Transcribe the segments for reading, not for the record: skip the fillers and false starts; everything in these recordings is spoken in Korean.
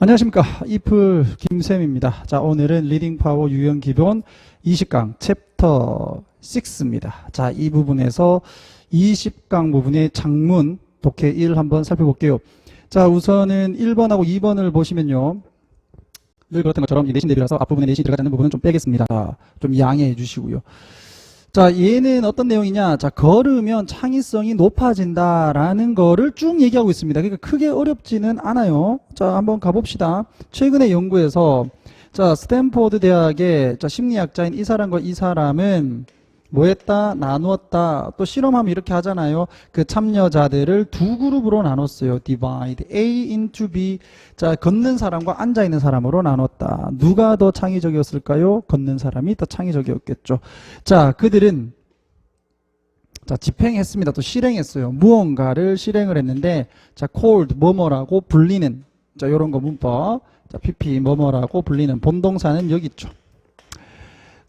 안녕하십니까. 이프 김쌤입니다. 자, 오늘은 리딩 파워 유형 기본 20강 챕터 6입니다. 자, 이 부분에서 20강 부분의 장문 독해 1 한번 살펴볼게요. 자, 우선은 1번하고 2번을 보시면요. 늘 그랬던 것처럼 내신 대비라서 앞부분에 내신이 들어가지 않는 부분은 좀 빼겠습니다. 좀 양해해 주시고요. 자, 얘는 어떤 내용이냐? 자, 걸으면 창의성이 높아진다라는 거를 쭉 얘기하고 있습니다. 그러니까 크게 어렵지는 않아요. 자, 한번 가봅시다. 최근에 연구에서 자, 스탠포드 대학의 심리학자인 이 사람과 이 사람은 뭐 했다? 나누었다. 또 실험하면 이렇게 하잖아요. 그 참여자들을 두 그룹으로 나눴어요. divide A into B. 자, 걷는 사람과 앉아있는 사람으로 나눴다. 누가 더 창의적이었을까요? 걷는 사람이 더 창의적이었겠죠. 자, 그들은 자, 집행했습니다. 또 실행했어요. 무언가를 실행을 했는데 자, called 뭐뭐라고 불리는 자, 요런 거 문법. 자, PP 뭐뭐라고 불리는 본동사는 여기 있죠.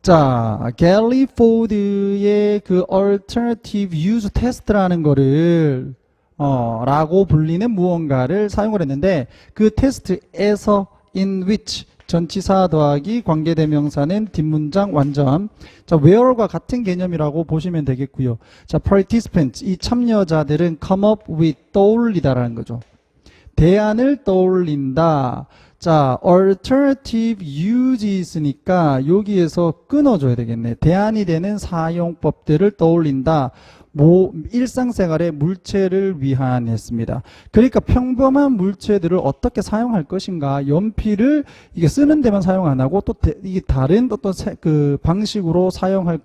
자, 갤리포드의 그 alternative use test라는 거를 라고 불리는 무언가를 사용을 했는데 그 테스트에서 in which 전치사 더하기 관계대명사는 뒷문장 완전. 자, where과 같은 개념이라고 보시면 되겠고요. 자, participants 이 참여자들은 come up with 떠올리다라는 거죠. 대안을 떠올린다. 자, alternative use 있으니까 여기에서 끊어줘야 되겠네. 대안이 되는 사용법들을 떠올린다. 일상생활의 물체를 위한 했습니다. 그러니까 평범한 물체들을 어떻게 사용할 것인가. 연필을 이게 쓰는 데만 사용 안 하고 또 이게 다른 어떤 그 방식으로 사용할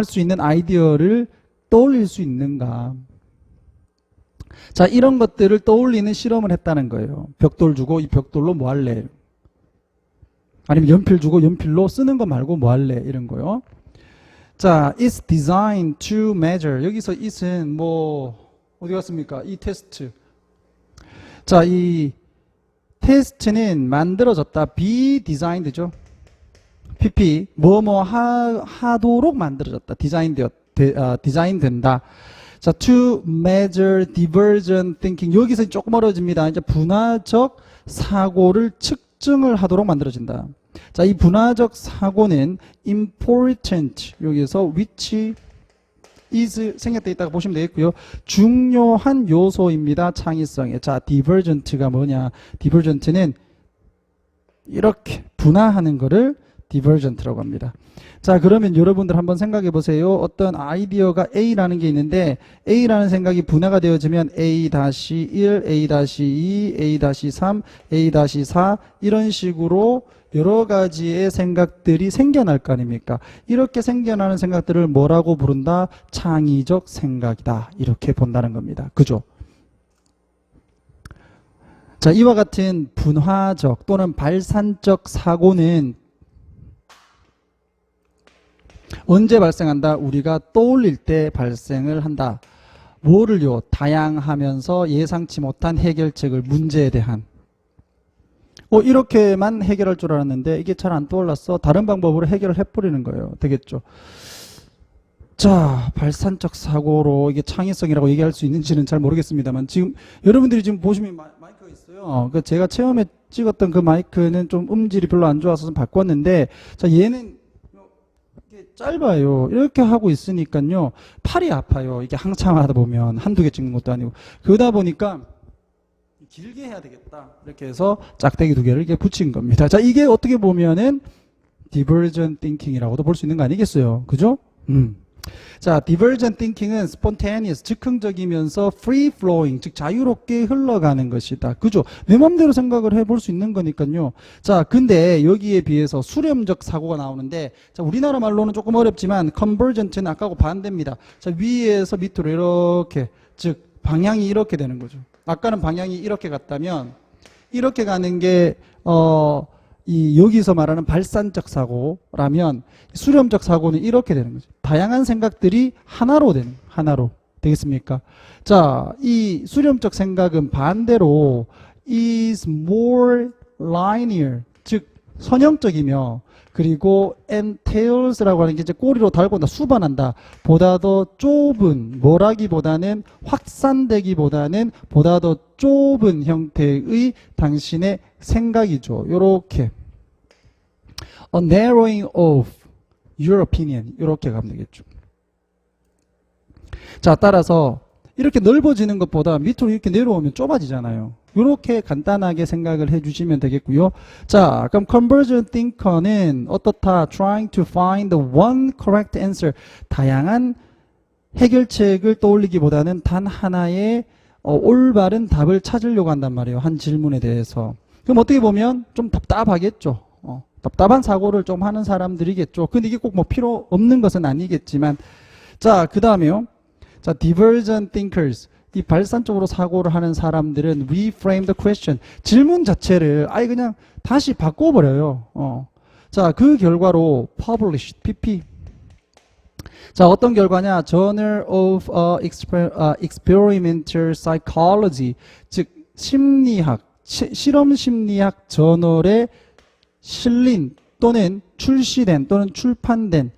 수 있는 아이디어를 떠올릴 수 있는가. 자, 이런 것들을 떠올리는 실험을 했다는 거예요. 벽돌 주고 이 벽돌로 뭐 할래? 아니면 연필 주고 연필로 쓰는 거 말고 뭐 할래? 이런 거요. 자, it's designed to measure. 여기서 it은 뭐 어디 갔습니까? 이 테스트. 자, 이 테스트는 만들어졌다. be designed죠. PP 뭐뭐 하도록 만들어졌다. 디자인 된다. 자, to measure divergent thinking. 여기서 조금 어려워집니다. 이제 분화적 사고를 측정을 하도록 만들어진다. 자, 이 분화적 사고는 important. 여기서 which is 생략되어 있다고 보시면 되겠고요. 중요한 요소입니다. 창의성에. 자, divergent가 뭐냐? divergent는 이렇게 분화하는 거를 divergent라고 합니다. 자, 그러면 여러분들 한번 생각해 보세요. 어떤 아이디어가 A라는 게 있는데 A라는 생각이 분화가 되어지면 A-1, A-2, A-3, A-4 이런 식으로 여러 가지의 생각들이 생겨날 거 아닙니까? 이렇게 생겨나는 생각들을 뭐라고 부른다? 창의적 생각이다. 이렇게 본다는 겁니다. 그죠? 자, 이와 같은 분화적 또는 발산적 사고는 언제 발생한다? 우리가 떠올릴 때 발생을 한다. 뭐를요? 다양하면서 예상치 못한 해결책을 문제에 대한 이렇게만 해결할 줄 알았는데 이게 잘 안 떠올랐어. 다른 방법으로 해결을 해버리는 거예요. 되겠죠? 자, 발산적 사고로 이게 창의성이라고 얘기할 수 있는지는 잘 모르겠습니다만 지금 여러분들이 지금 보시면 마이크가 있어요. 그 제가 처음에 찍었던 그 마이크는 좀 음질이 별로 안 좋아서 좀 바꿨는데 자, 얘는 짧아요. 이렇게 하고 있으니까요. 팔이 아파요. 이게 한참 하다 보면 한두 개 찍는 것도 아니고. 그러다 보니까 길게 해야 되겠다. 이렇게 해서 짝대기 두 개를 이렇게 붙인 겁니다. 자, 이게 어떻게 보면은 divergent thinking이라고도 볼 수 있는 거 아니겠어요? 그죠? 자, divergent thinking은 spontaneous, 즉흥적이면서 free flowing, 즉 자유롭게 흘러가는 것이다. 그죠? 내 맘대로 생각을 해볼 수 있는 거니까요. 자, 근데 여기에 비해서 수렴적 사고가 나오는데, 자, 우리나라 말로는 조금 어렵지만 convergent는 아까하고 반대입니다. 자, 위에서 밑으로 이렇게, 즉 방향이 이렇게 되는 거죠. 아까는 방향이 이렇게 갔다면 이렇게 가는 게 여기서 말하는 발산적 사고라면 수렴적 사고는 이렇게 되는 거죠. 다양한 생각들이 하나로 되겠습니까? 자, 이 수렴적 생각은 반대로 is more linear, 즉 선형적이며 그리고 entails라고 하는 게 이제 꼬리로 달고 나 수반한다 보다 더 좁은 뭐라기보다는 확산되기보다는 보다 더 좁은 형태의 당신의 생각이죠. 요렇게 a narrowing of your opinion 이렇게 가면 되겠죠. 자, 따라서 이렇게 넓어지는 것보다 밑으로 이렇게 내려오면 좁아지잖아요. 이렇게 간단하게 생각을 해주시면 되겠고요. 자, 그럼 convergent thinker는 어떻다? Trying to find the one correct answer. 다양한 해결책을 떠올리기보다는 단 하나의 올바른 답을 찾으려고 한단 말이에요. 한 질문에 대해서. 그럼 어떻게 보면 좀 답답하겠죠. 답답한 사고를 좀 하는 사람들이겠죠. 근데 이게 꼭 뭐 필요 없는 것은 아니겠지만. 자, 그 다음에요. 자, divergent thinkers. 이 발산적으로 사고를 하는 사람들은 reframe the question. 질문 자체를 아예 그냥 다시 바꿔버려요. 자, 그 결과로 published, PP. 자, 어떤 결과냐? Journal of Experimental Psychology. 즉, 심리학, 실험 심리학 저널에 실린 또는 출시된 또는 출판된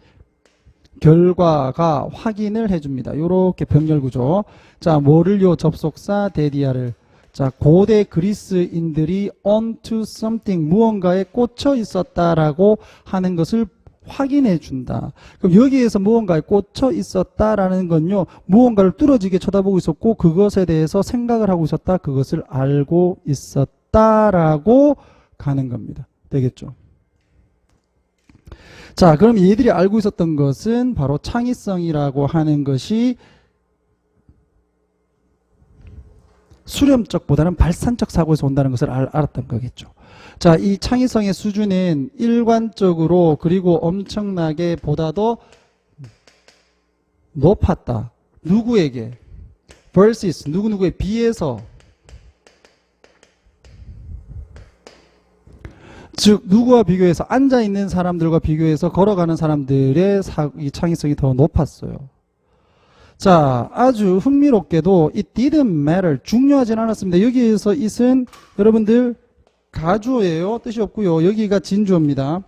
결과가 확인을 해줍니다. 요렇게 병렬 구조. 자, 뭐를요? 접속사 데디아를. 자, 고대 그리스인들이 onto something 무언가에 꽂혀 있었다라고 하는 것을 확인해 준다. 그럼 여기에서 무언가에 꽂혀 있었다라는 건요, 무언가를 뚫어지게 쳐다보고 있었고 그것에 대해서 생각을 하고 있었다. 그것을 알고 있었다라고 가는 겁니다. 되겠죠? 자, 그럼 얘들이 알고 있었던 것은 바로 창의성이라고 하는 것이 수렴적보다는 발산적 사고에서 온다는 것을 알았던 거겠죠. 자, 이 창의성의 수준은 일관적으로 그리고 엄청나게 보다 더 높았다. 누구에게? versus 누구누구에 비해서. 즉 누구와 비교해서 앉아있는 사람들과 비교해서 걸어가는 사람들의 이 창의성이 더 높았어요. 자, 아주 흥미롭게도 it didn't matter. 중요하진 않았습니다. 여기에서 it은 여러분들 가주어예요. 뜻이 없고요. 여기가 진주어입니다.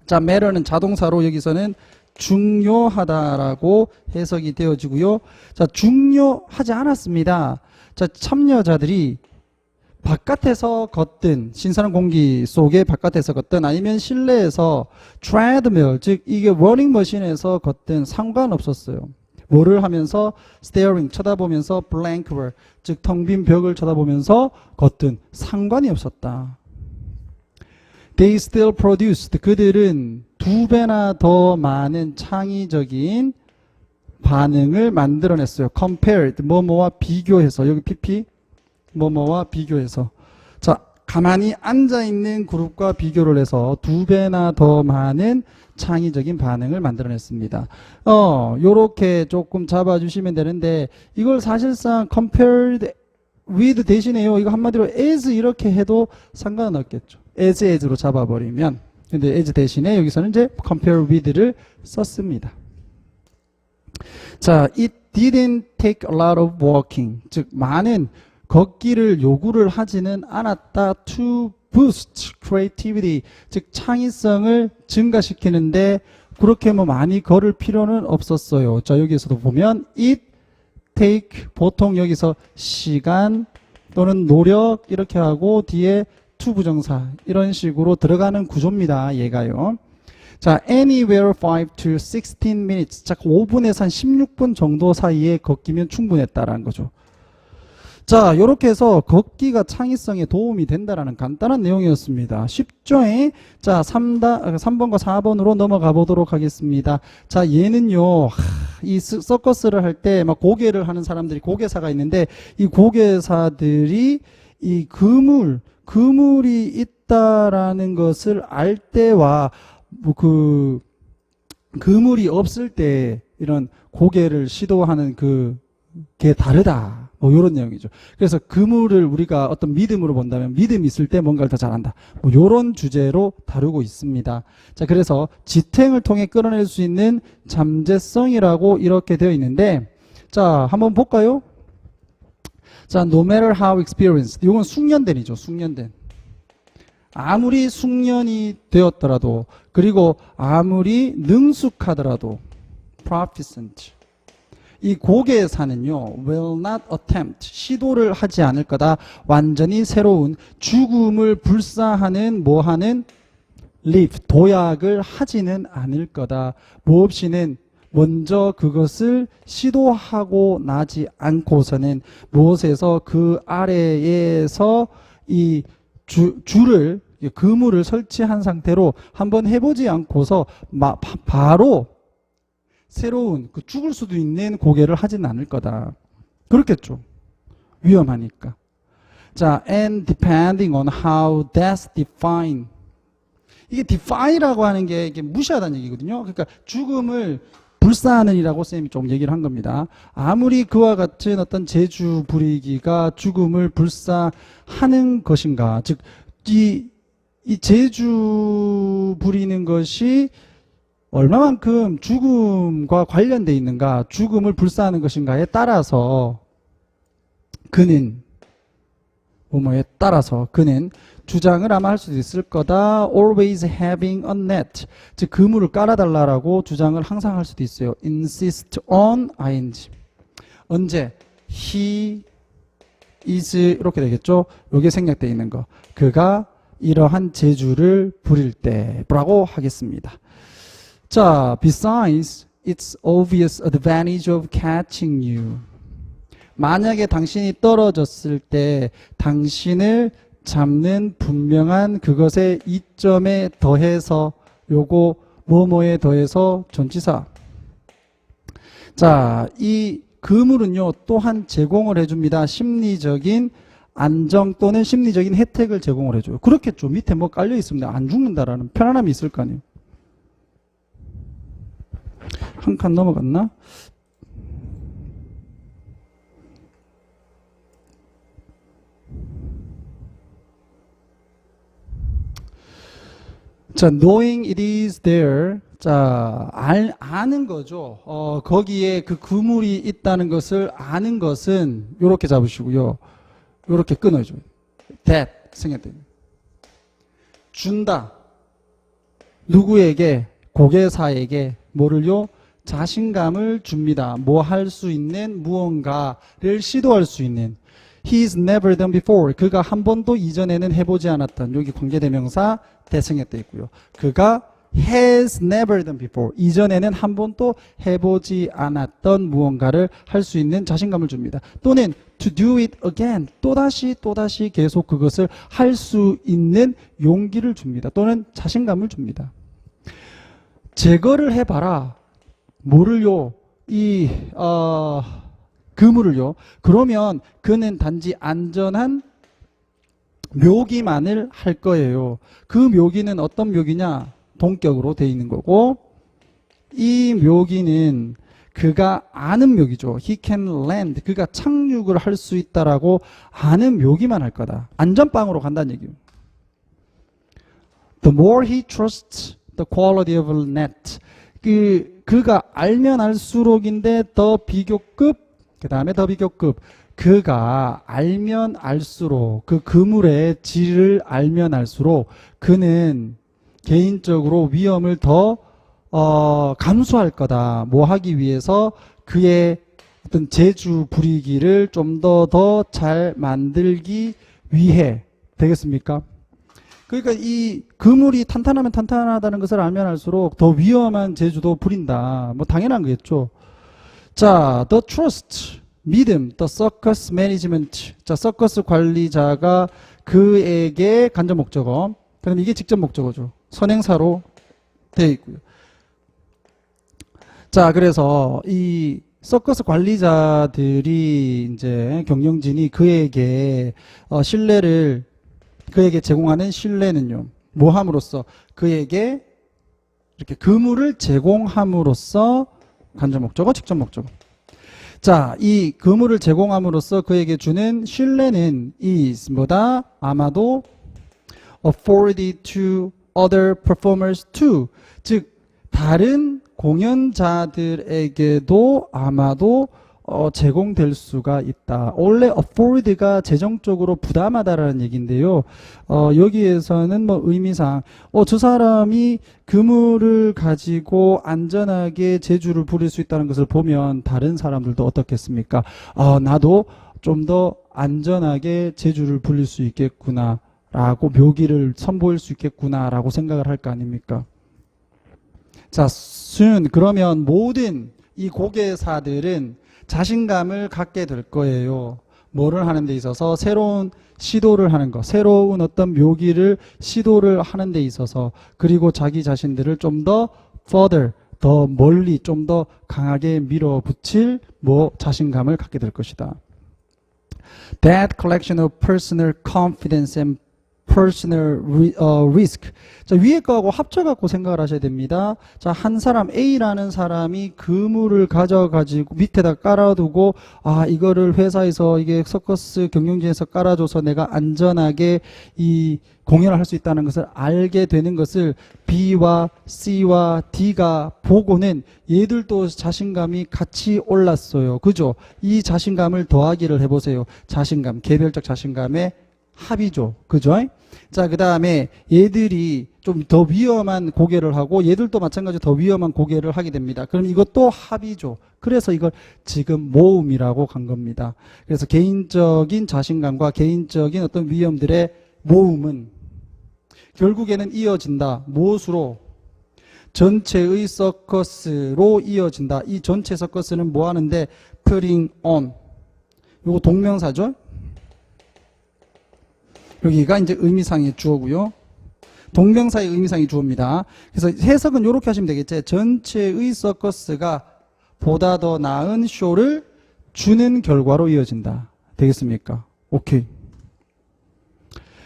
자, matter는 자동사로 여기서는 중요하다라고 해석이 되어지고요. 자, 중요하지 않았습니다. 자, 참여자들이 바깥에서 걷든 신선한 공기 속에 바깥에서 걷든 아니면 실내에서 treadmill 즉 이게 러닝머신에서 걷든 상관없었어요. 뭐를 하면서 staring 쳐다보면서 blank wall 즉 텅 빈 벽을 쳐다보면서 걷든 상관이 없었다. They still produced 그들은 2배나 더 많은 창의적인 반응을 만들어냈어요. compared 뭐뭐와 비교해서 여기 PP 뭐뭐와 비교해서. 자, 가만히 앉아있는 그룹과 비교를 해서 2배나 더 많은 창의적인 반응을 만들어냈습니다. 요렇게 조금 잡아주시면 되는데 이걸 사실상 compared with 대신에요. 이거 한마디로 as 이렇게 해도 상관은 없겠죠. as로 잡아버리면. 근데 as 대신에 여기서는 이제 compare with를 썼습니다. 자, it didn't take a lot of walking. 즉, 많은 걷기를 요구를 하지는 않았다. to boost creativity. 즉, 창의성을 증가시키는데 그렇게 뭐 많이 걸을 필요는 없었어요. 자, 여기에서도 보면 it take 보통 여기서 시간 또는 노력 이렇게 하고 뒤에 to 부정사 이런 식으로 들어가는 구조입니다. 얘가요. 자, anywhere 5 to 16 minutes. 자, 5분에서 한 16분 정도 사이에 걷기면 충분했다라는 거죠. 자, 요렇게 해서 걷기가 창의성에 도움이 된다라는 간단한 내용이었습니다. 쉽죠? 자, 3번과 4번으로 넘어가 보도록 하겠습니다. 자, 얘는요, 이 서커스를 할 때 막 고개를 하는 사람들이 고개사가 있는데 이 고개사들이 이 그물이 있다라는 것을 알 때와 뭐 그물이 없을 때 이런 고개를 시도하는 그게 다르다. 뭐 요런 내용이죠. 그래서 그물을 우리가 어떤 믿음으로 본다면 믿음이 있을 때 뭔가를 더 잘한다. 뭐 요런 주제로 다루고 있습니다. 자, 그래서 지탱을 통해 끌어낼 수 있는 잠재성이라고 이렇게 되어 있는데 자, 한번 볼까요? 자, no matter how experienced. 이건 숙련된이죠. 숙련된. 아무리 숙련이 되었더라도 그리고 아무리 능숙하더라도 proficient 이 고개사는요 will not attempt 시도를 하지 않을 거다. 완전히 새로운 죽음을 불사하는 뭐하는 live 도약을 하지는 않을 거다. 뭐 없이는 먼저 그것을 시도하고 나지 않고서는 무엇에서 그 아래에서 이 줄을 그물을 설치한 상태로 한번 해보지 않고서 바로 새로운 그 죽을 수도 있는 고개를 하지는 않을 거다. 그렇겠죠. 위험하니까. 자, and depending on how that's defined. 이게 define이라고 하는 게 이게 무시하다는 얘기거든요. 그러니까 죽음을 불사하는 이라고 쌤이 좀 얘기를 한 겁니다. 아무리 그와 같은 어떤 재주 부리기가 죽음을 불사하는 것인가. 즉, 이 재주 부리는 것이 얼마만큼 죽음과 관련되어 있는가, 죽음을 불사하는 것인가에 따라서 그는 주장을 아마 할 수도 있을 거다. always having a net. 즉 그물을 깔아달라고 주장을 항상 할 수도 있어요. insist on ing. 언제? he is 이렇게 되겠죠. 요게 생략되어 있는 거. 그가 이러한 재주를 부릴 때라고 하겠습니다. 자, besides its obvious advantage of catching you. 만약에 당신이 떨어졌을 때 당신을 잡는 분명한 그것의 이점에 더해서 요거 뭐뭐에 더해서 전치사. 자, 이 그물은요 또한 제공을 해줍니다. 심리적인 안정 또는 심리적인 혜택을 제공을 해줘요. 그렇겠죠. 밑에 뭐 깔려 있습니다. 안 죽는다라는 편안함이 있을 거 아니에요. 한 칸 넘어갔나? 자, knowing it is there. 자, 아는 거죠. 거기에 그 그물이 있다는 것을 아는 것은 요렇게 잡으시고요. 요렇게 끊어줘요. that 생략돼. 준다. 누구에게? 고개사에게 뭐를요? 자신감을 줍니다. 뭐 할 수 있는 무언가를 시도할 수 있는. He's never done before. 그가 한 번도 이전에는 해보지 않았던 여기 관계대명사 대승했돼 있고요. 그가 has never done before. 이전에는 한 번도 해보지 않았던 무언가를 할 수 있는 자신감을 줍니다. 또는 to do it again. 또다시 계속 그것을 할 수 있는 용기를 줍니다. 또는 자신감을 줍니다. 제거를 해봐라. 뭐를요? 그물을요. 그러면 그는 단지 안전한 묘기만을 할 거예요. 그 묘기는 어떤 묘기냐? 동격으로 되어 있는 거고 이 묘기는 그가 아는 묘기죠. He can land. 그가 착륙을 할 수 있다라고 아는 묘기만 할 거다. 안전빵으로 간다는 얘기예요. The more he trusts the quality of a net. 그가 알면 알수록인데 더 비교급 그 다음에 더 비교급 그가 알면 알수록 그 그물의 질을 알면 알수록 그는 개인적으로 위험을 더 감수할 거다. 뭐 하기 위해서 그의 어떤 재주 부리기를 좀 더 잘 만들기 위해 되겠습니까? 그러니까 이 그물이 탄탄하면 탄탄하다는 것을 알면 알수록 더 위험한 재주도 부린다. 뭐 당연한 거겠죠. 자, the trust, 믿음, the circus management. 자, 서커스 관리자가 그에게 간접 목적어. 그럼 이게 직접 목적어죠. 선행사로 되어 있고요. 자, 그래서 이 서커스 관리자들이 이제 경영진이 그에게 그에게 제공하는 신뢰는요. 뭐 함으로써? 그에게 이렇게 그물을 제공함으로써 간접 목적어, 직접 목적어. 자, 이 그물을 제공함으로써 그에게 주는 신뢰는 is 뭐다? 아마도 afforded to other performers too. 즉 다른 공연자들에게도 아마도 제공될 수가 있다. 원래 afford가 재정적으로 부담하다라는 얘기인데요. 여기에서는 뭐 의미상 저 사람이 그물을 가지고 안전하게 제주를 부릴 수 있다는 것을 보면 다른 사람들도 어떻겠습니까? 나도 좀 더 안전하게 제주를 부릴 수 있겠구나 라고 묘기를 선보일 수 있겠구나 라고 생각을 할 거 아닙니까? 자, soon 그러면 모든 이 고개사들은 자신감을 갖게 될 거예요. 뭐를 하는 데 있어서 새로운 시도를 하는 거, 새로운 어떤 묘기를 시도를 하는 데 있어서, 그리고 자기 자신들을 좀 더 further, 더 멀리 좀 더 강하게 밀어붙일 자신감을 갖게 될 것이다. That collection of personal confidence and personal risk. 자, 위에 거하고 합쳐갖고 생각을 하셔야 됩니다. 자, 한 사람 A라는 사람이 그물을 가져가지고 밑에다 깔아두고 이거를 회사에서 이게 서커스 경영진에서 깔아줘서 내가 안전하게 이 공연을 할 수 있다는 것을 알게 되는 것을 B와 C와 D가 보고는 얘들도 자신감이 같이 올랐어요. 그죠? 이 자신감을 더하기를 해보세요. 자신감, 개별적 자신감의 합이죠. 그죠? 자, 그 다음에 얘들이 좀 더 위험한 고개를 하고 얘들도 마찬가지로 더 위험한 고개를 하게 됩니다. 그럼 이것도 합이죠. 그래서 이걸 지금 모음이라고 간 겁니다. 그래서 개인적인 자신감과 개인적인 어떤 위험들의 모음은 결국에는 이어진다. 무엇으로? 전체의 서커스로 이어진다. 이 전체 서커스는 뭐 하는데? putting on. 요거 동명사죠? 여기가 이제 의미상의 주어고요. 동명사의 의미상의 주어입니다. 그래서 해석은 이렇게 하시면 되겠죠. 전체의 서커스가 보다 더 나은 쇼를 주는 결과로 이어진다. 되겠습니까? 오케이.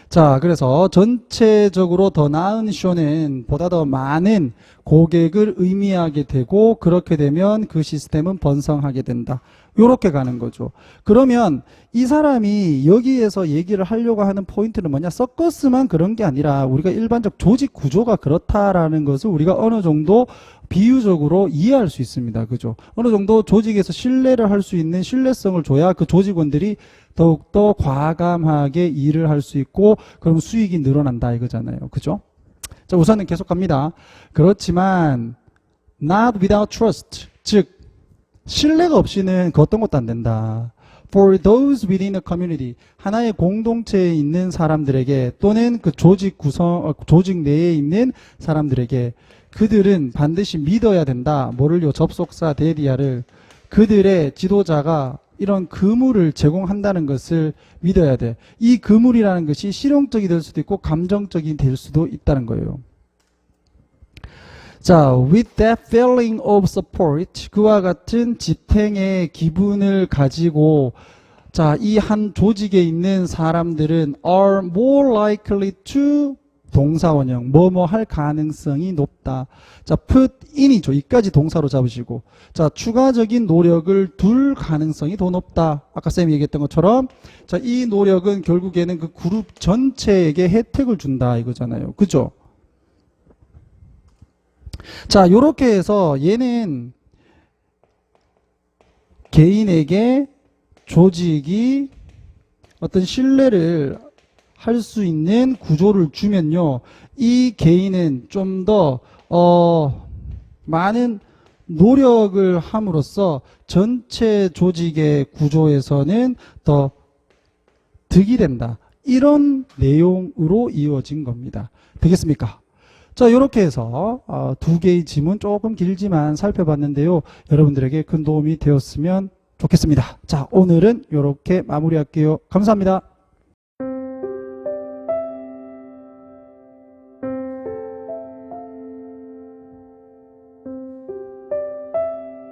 자, 그래서 전체적으로 더 나은 쇼는 보다 더 많은 고객을 의미하게 되고, 그렇게 되면 그 시스템은 번성하게 된다. 요렇게 가는 거죠. 그러면 이 사람이 여기에서 얘기를 하려고 하는 포인트는 뭐냐? 서커스만 그런 게 아니라 우리가 일반적 조직 구조가 그렇다라는 것을 우리가 어느 정도 비유적으로 이해할 수 있습니다. 그죠? 어느 정도 조직에서 신뢰를 할 수 있는 신뢰성을 줘야 그 조직원들이 더욱더 과감하게 일을 할 수 있고, 그럼 수익이 늘어난다 이거잖아요. 그죠? 자, 우선은 계속 갑니다. 그렇지만 not without trust, 즉 신뢰가 없이는 그 어떤 것도 안 된다. For those within a community, 하나의 공동체에 있는 사람들에게, 또는 그 조직 내에 있는 사람들에게, 그들은 반드시 믿어야 된다. 뭐를요? 접속사 데디아를. 그들의 지도자가 이런 그물을 제공한다는 것을 믿어야 돼. 이 그물이라는 것이 실용적이 될 수도 있고 감정적이 될 수도 있다는 거예요. 자, with that feeling of support, 그와 같은 지탱의 기분을 가지고, 자, 이 한 조직에 있는 사람들은 are more likely to, 동사원형, 뭐뭐 할 가능성이 높다. 자, put in이죠. 이까지 동사로 잡으시고, 자, 추가적인 노력을 둘 가능성이 더 높다. 아까 쌤이 얘기했던 것처럼, 자, 이 노력은 결국에는 그 그룹 전체에게 혜택을 준다 이거잖아요. 그죠? 자, 요렇게 해서 얘는 개인에게 조직이 어떤 신뢰를 할 수 있는 구조를 주면요, 이 개인은 좀 더 많은 노력을 함으로써 전체 조직의 구조에서는 더 득이 된다. 이런 내용으로 이어진 겁니다. 되겠습니까? 자, 이렇게 해서 두 개의 지문 조금 길지만 살펴봤는데요. 여러분들에게 큰 도움이 되었으면 좋겠습니다. 자, 오늘은 이렇게 마무리할게요. 감사합니다.